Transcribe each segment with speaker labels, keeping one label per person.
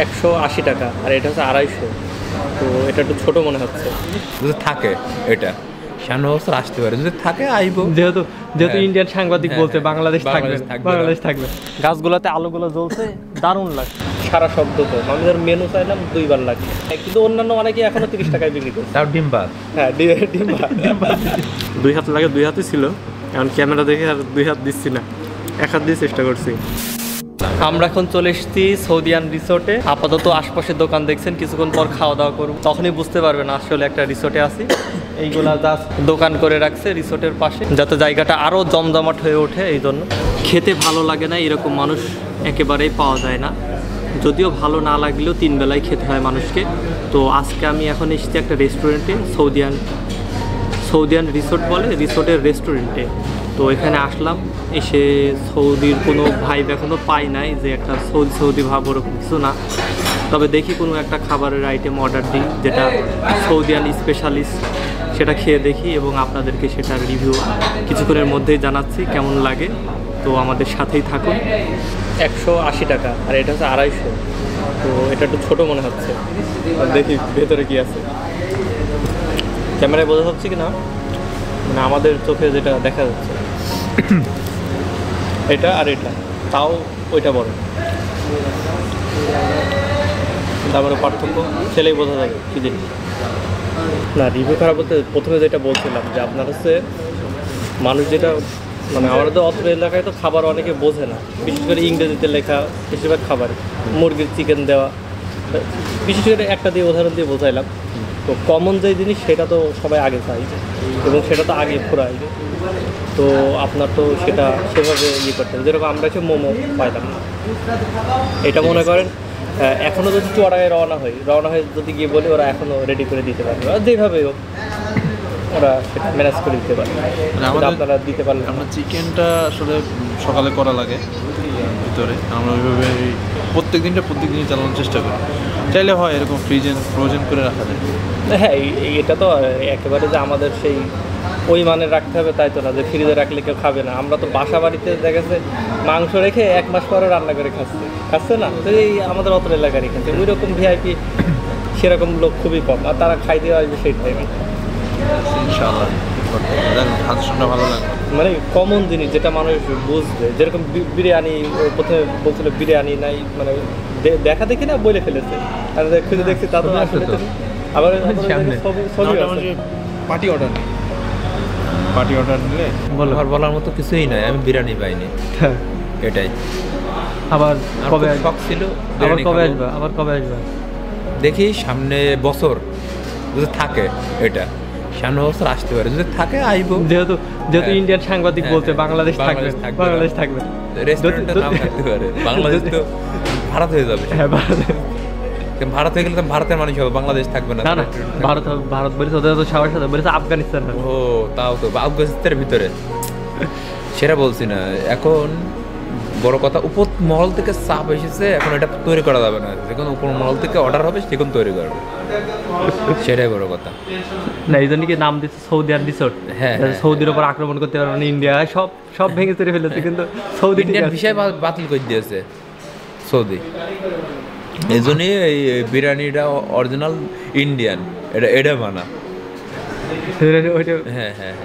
Speaker 1: 180 টাকা, আর এটা হচ্ছে 250। তো এটা একটু ছোট মনে হচ্ছে।
Speaker 2: যদি থাকে এটা সামনে বছর আসতে পারে, যদি থাকে আইবো।
Speaker 1: যেহেতু ইন্ডিয়ান সাংবাদিক বলতে বাংলাদেশ থাকবে। গাছগুলোতে আলোগুলো জ্বলছে, দারুণ লাগে। সারা শব্দ তো আমি ধর মেনু চাইলাম 2 বার লাগে, কিন্তু অন্যান্য অনেকে এখনো 30 টাকায় বিক্রি করছে।
Speaker 2: তাও ডিম্বা,
Speaker 1: হ্যাঁ ডিম্বা 2 হাত লাগে, 2 হাতই ছিল। এখন ক্যামেরা দেখে আর 2 হাত দিচ্ছি না, 1 হাত দিয়ে চেষ্টা করছি। আমরা এখন চলে এসেছি সৌদিয়ান রিসোর্টে। আপাতত আশপাশের দোকান দেখছেন, কিছুক্ষণ পর খাওয়া দাওয়া করবো, তখনই বুঝতে পারবেন আসলে একটা রিসোর্টে আছি। এইগুলা জাস্ট দোকান করে রাখছে রিসোর্টের পাশে, যাতে জায়গাটা আরও জমজমাট হয়ে ওঠে। এই জন্য খেতে ভালো লাগে না এরকম মানুষ একেবারেই পাওয়া যায় না, যদিও ভালো না লাগলেও 3 বেলায় খেতে হয় মানুষকে। তো আজকে আমি এখন এসেছি একটা রেস্টুরেন্টে, সৌদিয়ান রিসোর্ট বলে, রিসোর্টের রেস্টুরেন্টে। তো এখানে আসলাম, এসে সৌদির কোনো ভাইব এখনও পাই নাই, যে একটা সৌদি ভাব ওরকম কিছু না। তবে দেখি কোনো একটা খাবারের আইটেম অর্ডার দিই যেটা সৌদিয়ান স্পেশালিস্ট, সেটা খেয়ে দেখি এবং আপনাদেরকে সেটার রিভিউ কিছুক্ষণের মধ্যেই জানাচ্ছি কেমন লাগে। তো আমাদের সাথেই থাকুন। 180 টাকা, আর এটা হচ্ছে 250। তো এটা একটু ছোটো মনে হচ্ছে, দেখি ভেতরে কি আছে। ক্যামেরায় বোঝা যাচ্ছে কি না, মানে আমাদের চোখে যেটা দেখা যাচ্ছে এটা আর এটা, তাও ওইটা বড়। তারপরে পার্থক্য ছেলেই বোঝা যাবে কি জিনিস। না রিভিউ খারাপ বলতে প্রথমে যেটা বলছিলাম যে আপনার হচ্ছে মানুষ যেটা মানে আমাদের অত্র এলাকায় তো খাবার অনেকে বোঝে না, বিশেষ করে ইংরেজিতে লেখা বেশিরভাগ খাবার, মুরগির চিকেন দেওয়া, বিশেষ করে একটা দিয়ে উদাহরণ দিয়ে বোঝাইলাম। তো কমন যে জিনিস সেটা তো সবাই আগে চাই এবং সেটা তো আগে ফুরাই। তো আপনার তো সেটা সেভাবে ইয়ে করতেন, যেরকম আমরা হচ্ছে মোমো পাইতাম না। এটা মনে করেন এখনও যদি চুয়াডাঙ্গায় রওনা হয়ে যদি গিয়ে বলি, ওরা এখনও রেডি করে দিতে পারবে, আর যেভাবে হোক ওরা সেটা ম্যানেজ করে দিতে পারবে। আপনারা দিতে পারলেন।
Speaker 3: আমরা চিকেনটা আসলে সকালে করা লাগে ভিতরে, আমরা ওইভাবে প্রত্যেক দিনই চালানোর চেষ্টা করি। চাইলে হয় এরকম ফ্রোজেন করে রাখা যায়।
Speaker 1: হ্যাঁ এটা তো একেবারে যে আমাদের সেই ওই মানের রাখতে হবে তাই তো না, যে ফ্রিজে রাখলে কেউ খাবে না। আমরা তো বাসা বাড়িতে দেখা গেছে মাংস রেখে 1 মাস পরে রান্না করে খাচ্ছে না। তো এই আমাদের অত এলাকারই খাচ্ছে, ওই রকম ভিআইপি সেরকম লোক খুবই কম, আর তারা খাই দিয়ে আসবে সেই টাইমে।
Speaker 3: ইনশাআল্লাহ ভালো লাগবে,
Speaker 1: মানে কমন জিনিস যেটা মানুষ বুঝবে, যেরকম বিরিয়ানি প্রথমে বলছিল বিরিয়ানি নাই, মানে দেখা দেখি না বলে ফেলেছে, আর খুঁজে দেখছি তা তো আসলে। আবার
Speaker 3: পার্টি অর্ডার নিলে
Speaker 2: বলার মতো কিছুই নাই, আমি বিরিয়ানি পাইনি। এটাই
Speaker 1: আবার কবে
Speaker 2: শখ ছিল,
Speaker 1: আবার কবে আসবে
Speaker 2: দেখি সামনে বছর যদি থাকে, এটা সামনে বছর আসতে পারে, যদি থাকে আইবো।
Speaker 1: যেহেতু ইন্ডিয়ান সাংবাদিক বলতে বাংলাদেশ থাকবে,
Speaker 2: রেস্টুরেন্টের নাম থাকতে পারে। বাংলাদেশ তো ভারত হয়ে যাবে।
Speaker 1: হ্যাঁ
Speaker 2: ভারত হয়ে গেলে তো ভারতের মানুষ হবে, বাংলাদেশ থাকবে না।
Speaker 1: ভারত বলেছে, ওদের তো সবার সাথে বলেছে আফগানিস্তান।
Speaker 2: ও তাও তো আফগানিস্তানের ভিতরে সেটা বলছি না। এখন বড় কথা উপর মহল থেকে চাপ এসেছে, এখন এটা তৈরি করা যাবে না। যখন উপর মহল থেকে অর্ডার হবে সেখন তৈরি করবে, সেটাই বড় কথা।
Speaker 1: না এই জন্য কি নাম দিচ্ছে সৌদিয়ান রিসোর্ট। হ্যাঁ সৌদির ওপর আক্রমণ করতে পারবে না, ইন্ডিয়া সব ভেঙে চড়ে ফেলেছে, কিন্তু সৌদি
Speaker 2: বিষয় বাতিল করে দিয়েছে সৌদি। এই জন্যই এই বিরিয়ানিটা অরিজিনাল ইন্ডিয়ান, এটা বানা। হ্যাঁ হ্যাঁ,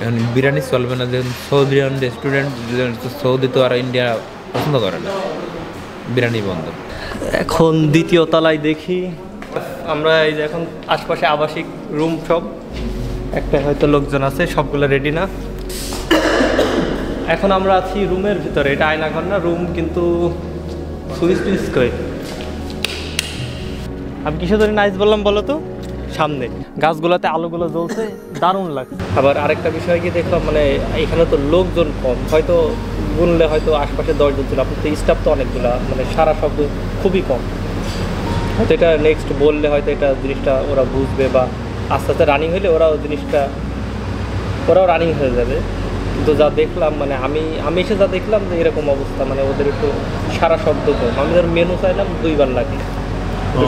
Speaker 2: এখন বিরিয়ানি চলবে না, যেমন সৌদিয়ান রেস্টুরেন্ট, সৌদি তো আর ইন্ডিয়া পছন্দ করে না, বিরিয়ানি বন্ধ।
Speaker 1: এখন দ্বিতীয় তলায় দেখি আমরা, এই যে এখন আশপাশে আবাসিক রুম সব, একটা হয়তো লোকজন আছে, সবগুলো রেডি না। এখন আমরা আছি রুমের ভিতরে, এটা আয়নাঘর না রুম, কিন্তু সুইচ করে। আমি কিসের ধরে নাইস বললাম বলো তো, সামনে গাছগুলোতে আলোগুলো জ্বলছে, দারুণ লাগছে। আবার আরেকটা বিষয় কি দেখলাম, মানে এখানে তো লোকজন কম, হয়তো গুনলে হয়তো আশপাশে 10 জন ছিল, আপনার তো স্টাফ তো অনেকগুলো, মানে সারা শব্দ খুবই কম। হয়তো এটা নেক্সট বললে হয়তো এটা জিনিসটা ওরা বুঝবে, বা আস্তে আস্তে রানিং হলে ওরাও রানিং হয়ে যাবে। কিন্তু যা দেখলাম, মানে আমি এসে যা দেখলাম যে এরকম অবস্থা, মানে ওদের একটু সারা শব্দ কম। আমি ধর মেনু চাইলাম 2 বার লাগে,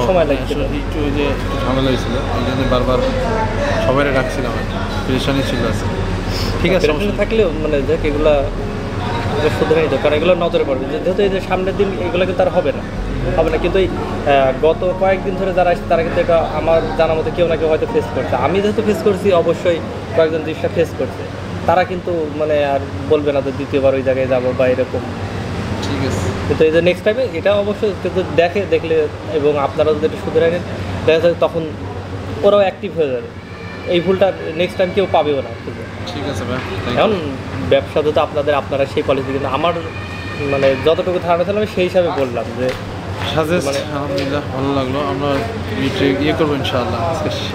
Speaker 1: সময় লাগছিল,
Speaker 3: একটু ওই যে ঝামেলা হয়েছিল, এই জন্য বারবার সবাই রাখছিলাম, পেরেশানি ছিল। আছে ঠিক আছে,
Speaker 1: থাকলেও মানে দেখ এগুলা এটা শুধরে নিতে, কারণ এগুলো নজরে পড়বে, যেহেতু এই যে সামনের দিন এগুলো কিন্তু আর হবে না, কিন্তু এই গত কয়েকদিন ধরে যারা আসছে তারা কিন্তু এটা আমার জানা মতো কেউ না কেউ হয়তো ফেস করছে। আমি যেহেতু ফেস করছি, অবশ্যই কয়েকজন জিনিসটা ফেস করছে, তারা কিন্তু মানে আর বলবে না যে দ্বিতীয়বার ওই জায়গায় যাবো বা এরকম।
Speaker 3: ঠিক আছে,
Speaker 1: কিন্তু এই যে নেক্সট টাইমে এটা অবশ্যই কিন্তু দেখলে এবং আপনারা যদি এটা শুধরে রাখেন, দেখা যাবে তখন ওরাও অ্যাক্টিভ হয়ে যাবে, এই ভুলটা নেক্সট টাইম কেউ পাবেও না।
Speaker 3: ঠিক আছে ভাই।
Speaker 1: এখন ব্যবসা তো আপনারা সেই পলিসি, কিন্তু আমার মানে যতটুকু ধারণা ছিল আমি সেই হিসাবে বললাম যে
Speaker 3: সাজেস্ট আলহামদুলিল্লাহ ভালো লাগলো। আমরা ইয়ে করবো ইনশাআল্লাহ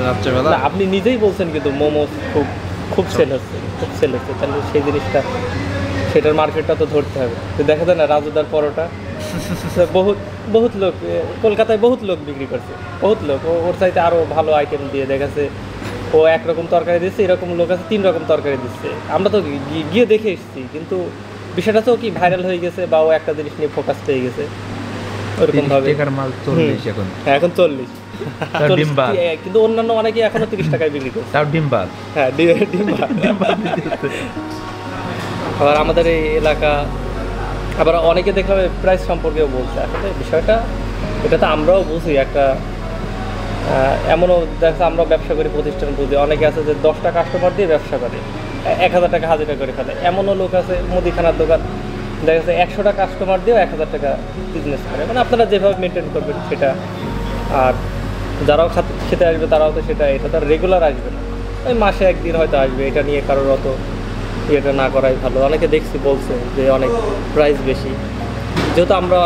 Speaker 3: রাত্রেবেলা।
Speaker 1: না, আপনি নিজেই বলছেন কিন্তু মোমো খুব সেল হচ্ছে, তাহলে সেই জিনিসটা সেটার মার্কেটটা তো ধরতে হবে। তো দেখা যায় না রাজুদার পরোটা বহুত লোক কলকাতায় বহুত লোক বিক্রি করছে, বহুত লোক ওর চাইতে আরও ভালো আইটেম দিয়ে দেখাচ্ছে। ও একরকম তরকারি দিচ্ছে, এরকম লোক আছে 3 রকম তরকারি দিচ্ছে। আমরা তো গিয়ে দেখে এসেছি, কিন্তু বিষয়টা তো কি ভাইরাল হয়ে গেছে বা ও একটা জিনিস নিয়ে ফোকাস পেয়ে গেছে ওরকম ভাবে। হ্যাঁ এখন 40, কিন্তু অন্যান্য অনেকে এখনো 30 টাকায় বিক্রি করছে। হ্যাঁ ডিম। আবার আমাদের এই এলাকা আবার অনেকে দেখলাম প্রাইস সম্পর্কেও বলছে। আসলে বিষয়টা এটা তো আমরাও বুঝি, একটা এমনও দেখা আমরাও ব্যবসা করি, প্রতিষ্ঠান বুঝি। অনেকে আছে যে 10টা কাস্টমার দিয়ে ব্যবসা করে 1000 টাকা হাজিরা করে ফেলে। এমনও লোক আছে মুদিখানার দোকান, দেখা যাচ্ছে 100টা কাস্টমার দিয়েও 1000 টাকা বিজনেস করে। মানে আপনারা যেভাবে মেনটেন করবেন সেটা। আর যারাও খেতে আসবে তারাও তো এটা তো রেগুলার আসবে না, ওই মাসে একদিন হয়তো আসবে। এটা নিয়ে কারোর অত এটা না করাই ভালো। অনেকে দেখছি বলছে যে অনেক প্রাইস বেশি, যেহেতু আমরা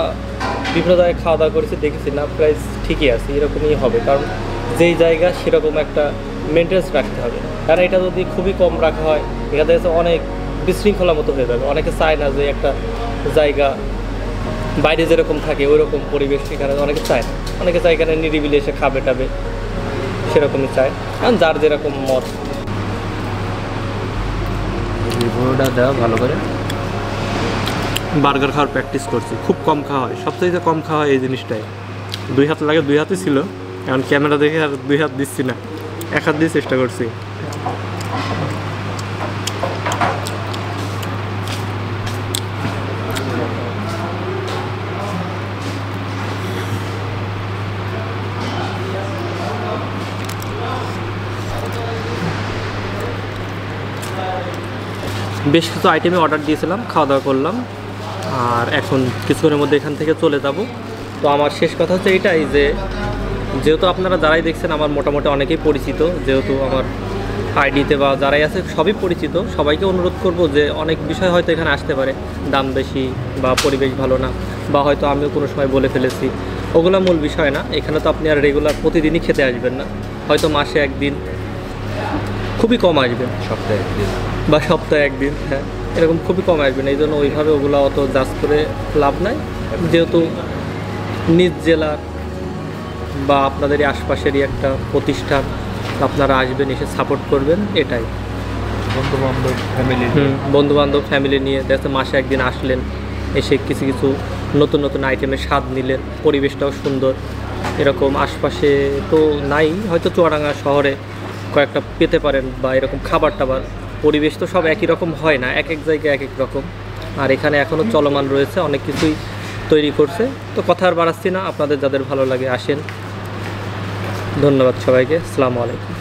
Speaker 1: বিভিন্ন জায়গায় খাওয়া দাওয়া করেছি, দেখেছি না প্রাইস ঠিকই আছে, এরকমই হবে। কারণ যেই জায়গা সেরকম একটা মেনটেন্স রাখতে হবে। কারণ এটা যদি খুবই কম রাখা হয়, এটা দেখছে অনেক বিশৃঙ্খলা মতো হয়ে যাবে। অনেকে চায় না যে একটা জায়গা বাইরে যেরকম থাকে ওই রকম পরিবেশ এখানে অনেকে চায় না। অনেকে চায় এখানে নিরিবিলি এসে খাবে টাবে, সেরকমই চায়। কারণ যার যেরকম মত।
Speaker 2: ভালো করে
Speaker 1: বার্গার খাওয়ার প্র্যাকটিস করছি, খুব কম খাওয়া হয়, সবথেকে কম খাওয়া হয় এই জিনিসটাই। 2 হাত লাগে, 2 হাতই ছিল, এখন ক্যামেরা দেখে আর 2 হাত দিচ্ছি না, 1 হাত দিয়ে চেষ্টা করছি। বেশ কিছু আইটেমে অর্ডার দিয়েছিলাম, খাওয়া দাওয়া করলাম, আর এখন কিছুক্ষণের মধ্যে এখান থেকে চলে যাব। তো আমার শেষ কথা হচ্ছে এইটাই যে যেহেতু আপনারা যারাই দেখছেন আমার মোটামুটি অনেকেই পরিচিত, যেহেতু আমার আইডিতে বা যারাই আছে সবই পরিচিত, সবাইকে অনুরোধ করব যে অনেক বিষয় হয়তো এখানে আসতে পারে, দাম বেশি বা পরিবেশ ভালো না, বা হয়তো আমিও কোনো সময় বলে ফেলেছি, ওগুলো মূল বিষয় না। এখানে তো আপনি আর রেগুলার প্রতিদিনই খেতে আসবেন না, হয়তো মাসে একদিন, খুবই কম আসবেন, সপ্তাহে একদিন, হ্যাঁ এরকম খুবই কম আসবেন। এই জন্য ওইভাবে ওগুলো অত জাজ করে লাভ নাই। যেহেতু নিজ জেলার বা আপনাদেরই আশপাশেরই একটা প্রতিষ্ঠান, আপনারা আসবেন, এসে সাপোর্ট করবেন, এটাই। বন্ধুবান্ধব ফ্যামিলি নিয়ে দেখা মাসে একদিন আসলেন, এসে কিছু কিছু নতুন নতুন আইটেমের স্বাদ নিলেন, পরিবেশটাও সুন্দর। এরকম আশপাশে তো নাই, হয়তো চুয়াডাঙ্গা শহরে কয়েকটা পেতে পারেন, বা এরকম খাবার টাবার পরিবেশ তো সব একই রকম হয় না, এক এক জায়গায় এক এক রকম। আর এখানে এখনও চলমান রয়েছে, অনেক কিছুই তৈরি করছে। তো কথা আর বাড়াচ্ছি না, আপনাদের যাদের ভালো লাগে আসেন। ধন্যবাদ সবাইকে, আসসালামু আলাইকুম।